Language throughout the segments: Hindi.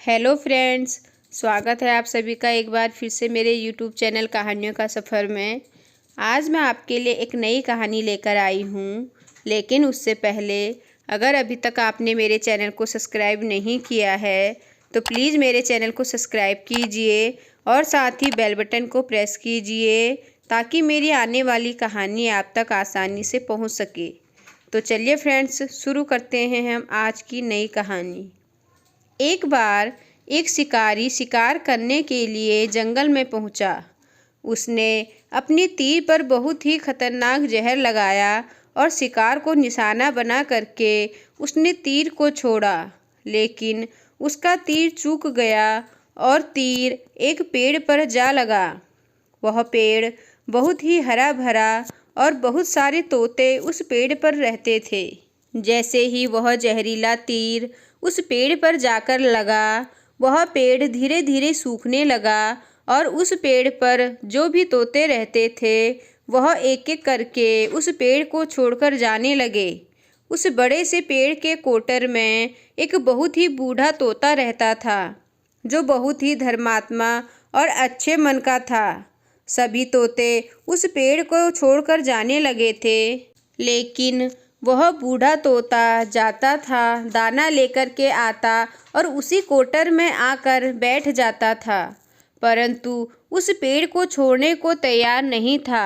हेलो फ्रेंड्स, स्वागत है आप सभी का एक बार फिर से मेरे यूट्यूब चैनल कहानियों का सफ़र में। आज मैं आपके लिए एक नई कहानी लेकर आई हूँ, लेकिन उससे पहले अगर अभी तक आपने मेरे चैनल को सब्सक्राइब नहीं किया है तो प्लीज़ मेरे चैनल को सब्सक्राइब कीजिए और साथ ही बेल बटन को प्रेस कीजिए ताकि मेरी आने वाली कहानी आप तक आसानी से पहुँच सके। तो चलिए फ्रेंड्स, शुरू करते हैं हम आज की नई कहानी। एक बार एक शिकारी शिकार करने के लिए जंगल में पहुंचा। उसने अपनी तीर पर बहुत ही खतरनाक जहर लगाया और शिकार को निशाना बना करके उसने तीर को छोड़ा, लेकिन उसका तीर चूक गया और तीर एक पेड़ पर जा लगा। वह पेड़ बहुत ही हरा भरा और बहुत सारे तोते उस पेड़ पर रहते थे। जैसे ही वह जहरीला तीर उस पेड़ पर जाकर लगा, वह पेड़ धीरे धीरे सूखने लगा और उस पेड़ पर जो भी तोते रहते थे वह एक एक करके उस पेड़ को छोड़कर जाने लगे। उस बड़े से पेड़ के कोटर में एक बहुत ही बूढ़ा तोता रहता था, जो बहुत ही धर्मात्मा और अच्छे मन का था। सभी तोते उस पेड़ को छोड़कर जाने लगे थे, लेकिन वह बूढ़ा तोता जाता था, दाना लेकर के आता और उसी कोटर में आकर बैठ जाता था, परंतु उस पेड़ को छोड़ने को तैयार नहीं था।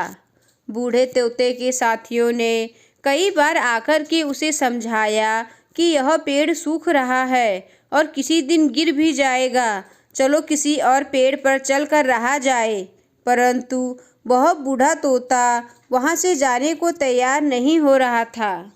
बूढ़े तोते के साथियों ने कई बार आकर के उसे समझाया कि यह पेड़ सूख रहा है और किसी दिन गिर भी जाएगा, चलो किसी और पेड़ पर चलकर रहा जाए, परंतु वह बूढ़ा तोता वहाँ से जाने को तैयार नहीं हो रहा था।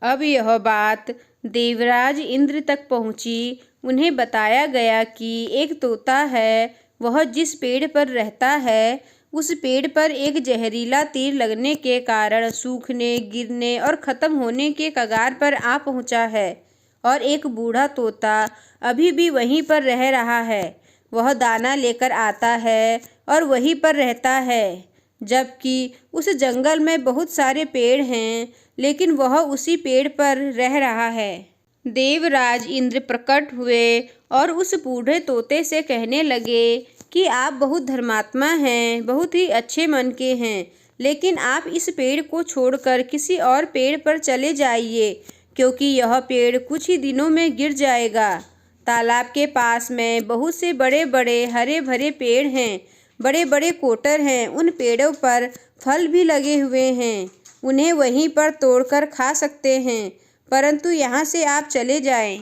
अब यह बात देवराज इंद्र तक पहुँची। उन्हें बताया गया कि एक तोता है, वह जिस पेड़ पर रहता है उस पेड़ पर एक जहरीला तीर लगने के कारण सूखने, गिरने और ख़त्म होने के कगार पर आ पहुँचा है, और एक बूढ़ा तोता अभी भी वहीं पर रह रहा है। वह दाना लेकर आता है और वहीं पर रहता है, जबकि उस जंगल में बहुत सारे पेड़ हैं, लेकिन वह उसी पेड़ पर रह रहा है। देवराज इंद्र प्रकट हुए और उस बूढ़े तोते से कहने लगे कि आप बहुत धर्मात्मा हैं, बहुत ही अच्छे मन के हैं, लेकिन आप इस पेड़ को छोड़कर किसी और पेड़ पर चले जाइए, क्योंकि यह पेड़ कुछ ही दिनों में गिर जाएगा। तालाब के पास में बहुत से बड़े बड़े हरे भरे पेड़ हैं, बड़े बड़े कोटर हैं, उन पेड़ों पर फल भी लगे हुए हैं, उन्हें वहीं पर तोड़कर खा सकते हैं, परंतु यहाँ से आप चले जाएं।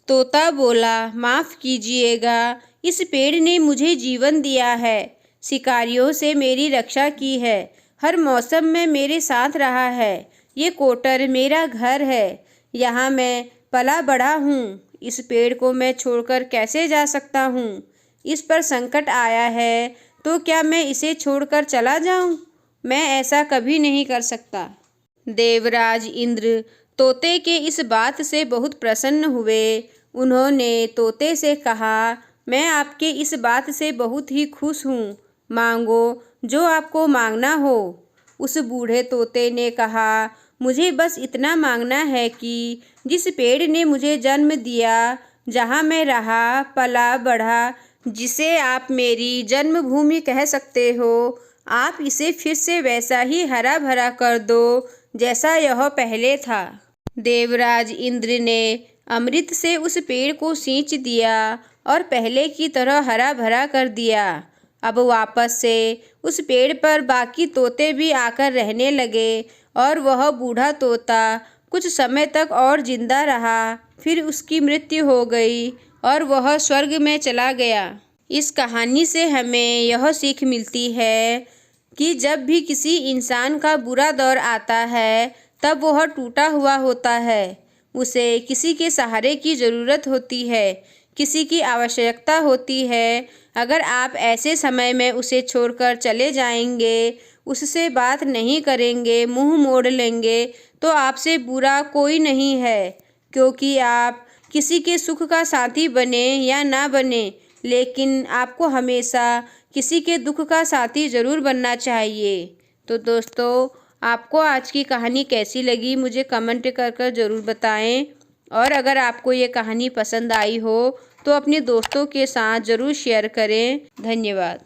तोता बोला, माफ़ कीजिएगा, इस पेड़ ने मुझे जीवन दिया है, शिकारियों से मेरी रक्षा की है, हर मौसम में मेरे साथ रहा है, ये कोटर मेरा घर है, यहाँ मैं पला बड़ा हूँ, इस पेड़ को मैं छोड़कर कैसे जा सकता हूँ? इस पर संकट आया है तो क्या मैं इसे छोड़कर चला जाऊँ? मैं ऐसा कभी नहीं कर सकता। देवराज इंद्र तोते के इस बात से बहुत प्रसन्न हुए। उन्होंने तोते से कहा, मैं आपके इस बात से बहुत ही खुश हूँ, मांगो जो आपको मांगना हो। उस बूढ़े तोते ने कहा, मुझे बस इतना मांगना है कि जिस पेड़ ने मुझे जन्म दिया, जहाँ मैं रहा, पला बढ़ा, जिसे आप मेरी जन्मभूमि कह सकते हो, आप इसे फिर से वैसा ही हरा भरा कर दो जैसा यह पहले था। देवराज इंद्र ने अमृत से उस पेड़ को सींच दिया और पहले की तरह हरा भरा कर दिया। अब वापस से उस पेड़ पर बाकी तोते भी आकर रहने लगे और वह बूढ़ा तोता कुछ समय तक और जिंदा रहा, फिर उसकी मृत्यु हो गई और वह स्वर्ग में चला गया। इस कहानी से हमें यह सीख मिलती है कि जब भी किसी इंसान का बुरा दौर आता है तब वह टूटा हुआ होता है, उसे किसी के सहारे की ज़रूरत होती है, किसी की आवश्यकता होती है। अगर आप ऐसे समय में उसे छोड़कर चले जाएंगे, उससे बात नहीं करेंगे, मुंह मोड़ लेंगे, तो आपसे बुरा कोई नहीं है, क्योंकि आप किसी के सुख का साथी बने या ना बने, लेकिन आपको हमेशा किसी के दुख का साथी ज़रूर बनना चाहिए। तो दोस्तों, आपको आज की कहानी कैसी लगी मुझे कमेंट कर ज़रूर बताएं, और अगर आपको ये कहानी पसंद आई हो तो अपने दोस्तों के साथ ज़रूर शेयर करें। धन्यवाद।